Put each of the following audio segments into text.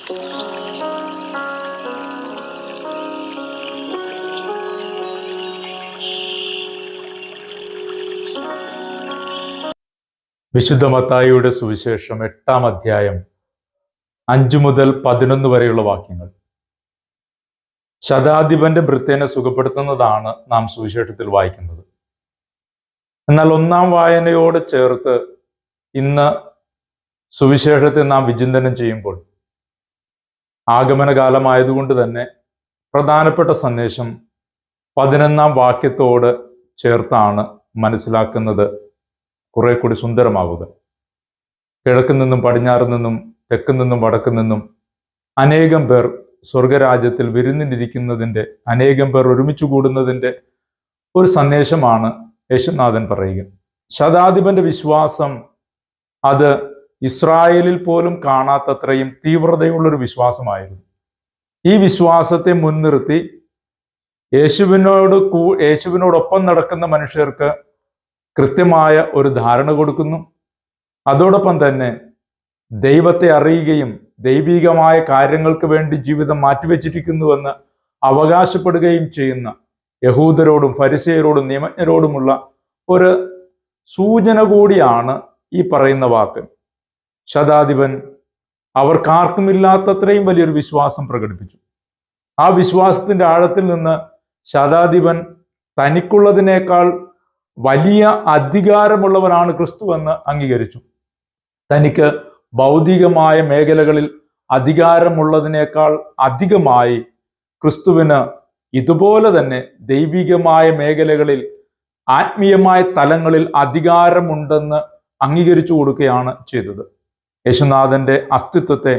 വിശുദ്ധ മത്തായിയുടെ സുവിശേഷം 8-ാം അധ്യായം 5 മുതൽ 11 വരെയുള്ള വാക്യങ്ങൾ. ശതാധിപന്റെ ഭൃത്യനെ സുഖപ്പെടുത്തുന്നതാണ് നാം സുവിശേഷത്തിൽ വായിക്കുന്നത്. എന്നാൽ 1-ാം വായനയോട് ചേർത്ത് ഇന്ന് സുവിശേഷത്തെ നാം വിചിന്തനം ചെയ്യുമ്പോൾ ആഗമനകാലമായതുകൊണ്ട് തന്നെ പ്രധാനപ്പെട്ട സന്ദേശം 11-ാം വാക്യത്തോട് ചേർത്താണ് മനസ്സിലാക്കുന്നത് കുറെ കൂടി സുന്ദരമാവുക. കിഴക്ക് നിന്നും പടിഞ്ഞാറ് നിന്നും തെക്ക് നിന്നും വടക്ക് നിന്നും അനേകം പേർ സ്വർഗരാജ്യത്തിൽ വിരുന്നിലിരിക്കുന്നതിൻ്റെ, അനേകം പേർ ഒരുമിച്ച് കൂടുന്നതിൻ്റെ ഒരു സന്ദേശമാണ് യേശുനാഥൻ പറയുക. ശതാധിപന്റെ വിശ്വാസം അത് ഇസ്രായേലിൽ പോലും കാണാത്തത്രയും തീവ്രതയുള്ളൊരു വിശ്വാസമായിരുന്നു. ഈ വിശ്വാസത്തെ മുൻനിർത്തി യേശുവിനോടൊപ്പം നടക്കുന്ന മനുഷ്യർക്ക് കൃത്യമായ ഒരു ധാരണ കൊടുക്കുന്നു. അതോടൊപ്പം തന്നെ ദൈവത്തെ അറിയുകയും ദൈവികമായ കാര്യങ്ങൾക്ക് വേണ്ടി ജീവിതം മാറ്റിവെച്ചിരിക്കുന്നുവെന്ന് അവകാശപ്പെടുകയും ചെയ്യുന്ന യഹൂദരോടും ഫരിസേയരോടും നിയമജ്ഞരോടുമുള്ള ഒരു സൂചന കൂടിയാണ് ഈ പറയുന്ന വാക്ക്. ശതാധിപൻ അവർക്കാർക്കുമില്ലാത്തത്രയും വലിയൊരു വിശ്വാസം പ്രകടിപ്പിച്ചു. ആ വിശ്വാസത്തിന്റെ ആഴത്തിൽ നിന്ന് ശതാധിപൻ തനിക്കുള്ളതിനേക്കാൾ വലിയ അധികാരമുള്ളവനാണ് ക്രിസ്തു എന്ന് അംഗീകരിച്ചു. തനിക്ക് ഭൗതികമായ മേഖലകളിൽ അധികാരമുള്ളതിനേക്കാൾ അധികമായി ക്രിസ്തുവിന് ഇതുപോലെ തന്നെ ദൈവികമായ മേഖലകളിൽ, ആത്മീയമായ തലങ്ങളിൽ അധികാരമുണ്ടെന്ന് അംഗീകരിച്ചു കൊടുക്കുകയാണ് ചെയ്തത്. യേശുനാഥന്റെ അസ്തിത്വത്തെ,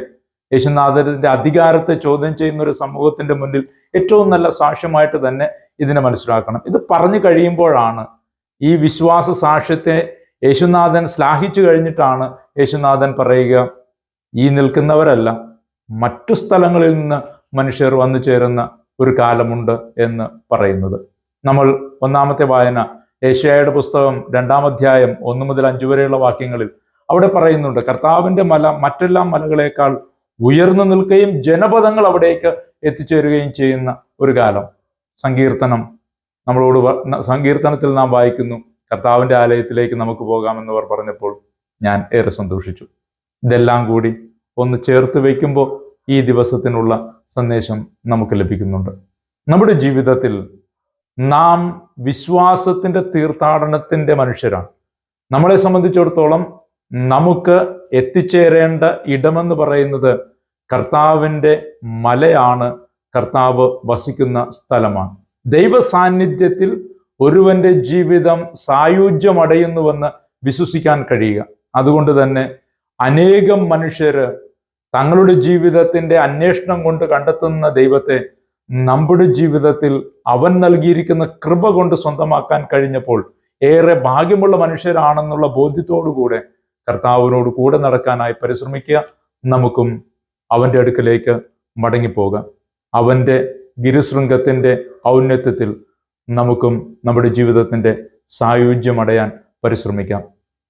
യേശുനാഥന്റെ അധികാരത്തെ ചോദ്യം ചെയ്യുന്ന ഒരു സമൂഹത്തിന്റെ മുന്നിൽ ഏറ്റവും നല്ല സാക്ഷ്യമായിട്ട് തന്നെ ഇതിനെ മനസ്സിലാക്കണം. ഇത് പറഞ്ഞു കഴിയുമ്പോഴാണ് ഈ വിശ്വാസ സാക്ഷ്യത്തെ യേശുനാഥൻ ശ്ലാഘിച്ചു കഴിഞ്ഞിട്ടാണ് യേശുനാഥൻ പറയുക, ഈ നിൽക്കുന്നവരല്ല, മറ്റു സ്ഥലങ്ങളിൽ നിന്ന് മനുഷ്യർ വന്നു ചേരുന്ന ഒരു കാലമുണ്ട് എന്ന് പറയുന്നത്. നമ്മൾ 1-ാമത്തെ വായന യെശയ്യായുടെ പുസ്തകം 2-ാം അധ്യായം 1 മുതൽ 5 വരെയുള്ള വാക്യങ്ങളിൽ അവിടെ പറയുന്നുണ്ട്, കർത്താവിന്റെ മല മറ്റെല്ലാ മലകളേക്കാൾ ഉയർന്നു നിൽക്കുകയും ജനപദങ്ങൾ അവിടേക്ക് എത്തിച്ചേരുകയും ചെയ്യുന്ന ഒരു കാലം. സങ്കീർത്തനത്തിൽ നാം വായിക്കുന്നു, കർത്താവിന്റെ ആലയത്തിലേക്ക് നമുക്ക് പോകാമെന്നവർ പറഞ്ഞപ്പോൾ ഞാൻ ഏറെ സന്തോഷിച്ചു. ഇതെല്ലാം കൂടി ഒന്ന് ചേർത്ത് വയ്ക്കുമ്പോൾ ഈ ദിവസത്തിനുള്ള സന്ദേശം നമുക്ക് ലഭിക്കുന്നുണ്ട്. നമ്മുടെ ജീവിതത്തിൽ നാം വിശ്വാസത്തിന്റെ തീർത്ഥാടനത്തിന്റെ മനുഷ്യരാണ്. നമ്മളെ സംബന്ധിച്ചിടത്തോളം നമുക്ക് എത്തിച്ചേരേണ്ട ഇടമെന്ന് പറയുന്നത് കർത്താവിൻ്റെ മലയാണ്, കർത്താവ് വസിക്കുന്ന സ്ഥലമാണ്. ദൈവ സാന്നിധ്യത്തിൽ ഒരുവന്റെ ജീവിതം സായുജ്യമടയുന്നുവെന്ന് വിശ്വസിക്കാൻ കഴിയുക. അതുകൊണ്ട് തന്നെ അനേകം മനുഷ്യര് തങ്ങളുടെ ജീവിതത്തിന്റെ അന്വേഷണം കൊണ്ട് കണ്ടെത്തുന്ന ദൈവത്തെ നമ്മുടെ ജീവിതത്തിൽ അവൻ നൽകിയിരിക്കുന്ന കൃപ കൊണ്ട് സ്വന്തമാക്കാൻ കഴിഞ്ഞപ്പോൾ ഏറെ ഭാഗ്യമുള്ള മനുഷ്യരാണെന്നുള്ള ബോധ്യത്തോടുകൂടെ കർത്താവിനോട് കൂടെ നടക്കാനായി പരിശ്രമിക്കുക. നമുക്കും അവന്റെ അടുക്കലേക്ക് മടങ്ങിപ്പോകാം. അവന്റെ ഗിരിശൃംഗത്തിന്റെ ഔന്നത്യത്തിൽ നമുക്കും നമ്മുടെ ജീവിതത്തിന്റെ സായുജ്യമടയാൻ പരിശ്രമിക്കാം.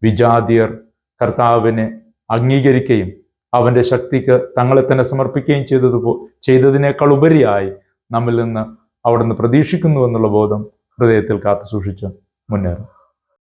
വിജാതിയർ കർത്താവിനെ അംഗീകരിക്കുകയും അവന്റെ ശക്തിക്ക് തങ്ങളെ തന്നെ സമർപ്പിക്കുകയും ചെയ്തതിനേക്കാൾ ഉപരിയായി നമ്മിൽ നിന്ന് അവിടുന്ന് പ്രതീക്ഷിക്കുന്നു എന്നുള്ള ബോധം ഹൃദയത്തിൽ കാത്തു സൂക്ഷിച്ച് മുന്നേറും.